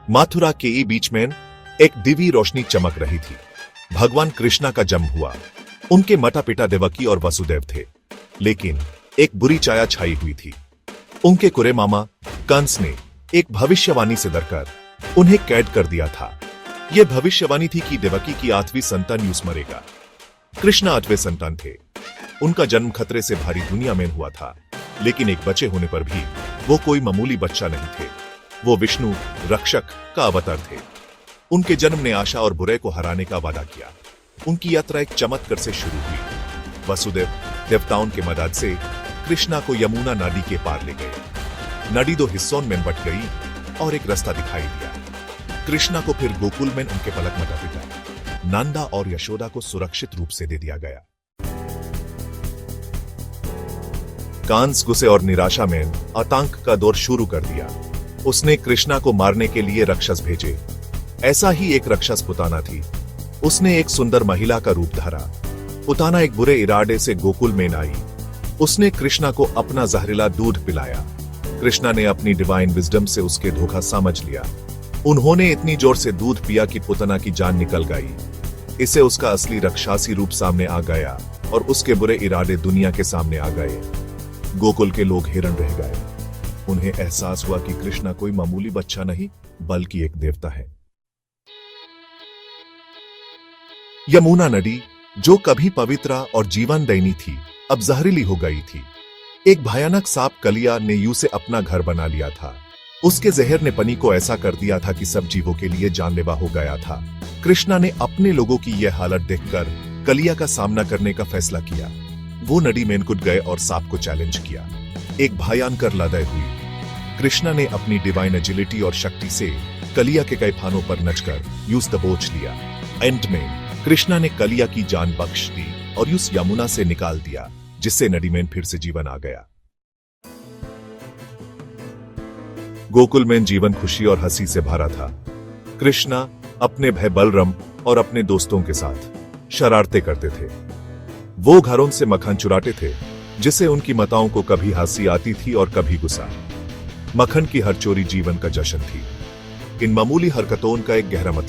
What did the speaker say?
मथुरा के बीच में एक दिव्य रोशनी चमक रही थी। भगवान कृष्णा का जन्म हुआ। उनके माता पिता देवकी और वसुदेव थे, लेकिन एक बुरी छाया छाई हुई थी। उनके कुरे मामा कंस ने एक भविष्यवाणी से डरकर उन्हें कैद कर दिया था। यह भविष्यवाणी थी कि देवकी की 8वीं संतान यूस मरेगा। कृष्णा 8वें संतान थे। उनका जन्म खतरे से भारी दुनिया में हुआ था, लेकिन एक बच्चे होने पर भी वो कोई मामूली बच्चा नहीं थे। वो विष्णु रक्षक का अवतार थे। उनके जन्म ने आशा और बुरे को हराने का वादा किया। उनकी यात्रा एक चमत्कार से शुरू हुई। वसुदेव देवताओं के मदद से कृष्णा को यमुना नदी के पार ले गए। नदी 2 हिस्सों में बंट गई और एक रास्ता दिखाई दिया। कृष्णा को फिर गोकुल में उनके पलक माता पिता नंदा और यशोदा को सुरक्षित रूप से दे दिया गया। कंस गुस्से और निराशा में आतंक का दौर शुरू कर दिया। उसने कृष्णा को मारने के लिए राक्षस भेजे। ऐसा ही एक राक्षस पुताना थी। उसने एक सुंदर महिला का रूप धारा। पुताना एक बुरे इरादे से गोकुल में आई। उसने कृष्णा को अपना जहरीला दूध पिलाया। कृष्णा ने अपनी डिवाइन विजडम से उसके धोखा समझ लिया। उन्होंने इतनी जोर से दूध पिया कि पुतना की जान निकल गई। इससे उसका असली राक्षसी रूप सामने आ गया और उसके बुरे इरादे दुनिया के सामने आ गए। गोकुल के लोग हैरान रह गए। उन्हें एहसास हुआ कि कृष्णा कोई मामूली बच्चा नहीं, बल्कि एक देवता है। यमुना नदी, जो कभी पवित्र और जीवनदायिनी थी, अब जहरीली हो गई थी। एक भयानक सांप कलिया ने यू से अपना घर बना लिया था। उसके जहर ने पानी को ऐसा कर दिया था कि सब जीवों के लिए जानलेवा हो गया था। कृष्णा ने अपने लोगों की यह हालत देखकर कलिया का सामना करने का फैसला किया। वो नदी में कूद गए और सांप को चैलेंज किया। एक भयंकर लड़ाई हुई। कृष्णा ने अपनी डिवाइन एजिलिटी और शक्ति से कलिया के कई फानों पर नचकर यूस दबोच लिया। एंड में कृष्णा ने कलिया की जान बख्श दी और यूस यमुना से निकाल दिया, जिससे नदी में फिर से जीवन आ गया। गोकुल में जीवन खुशी और हंसी से भरा था। कृष्णा अपने भाई बलराम और अपने दोस्तों के साथ शरारतें करते थे। वो घरों से मक्खन चुराते थे, जिससे उनकी माताओं को कभी हंसी आती थी और कभी गुस्सा। मक्खन की हर चोरी जीवन का जश्न थी। इन मामूली हरकतों का एक गहरा मतलब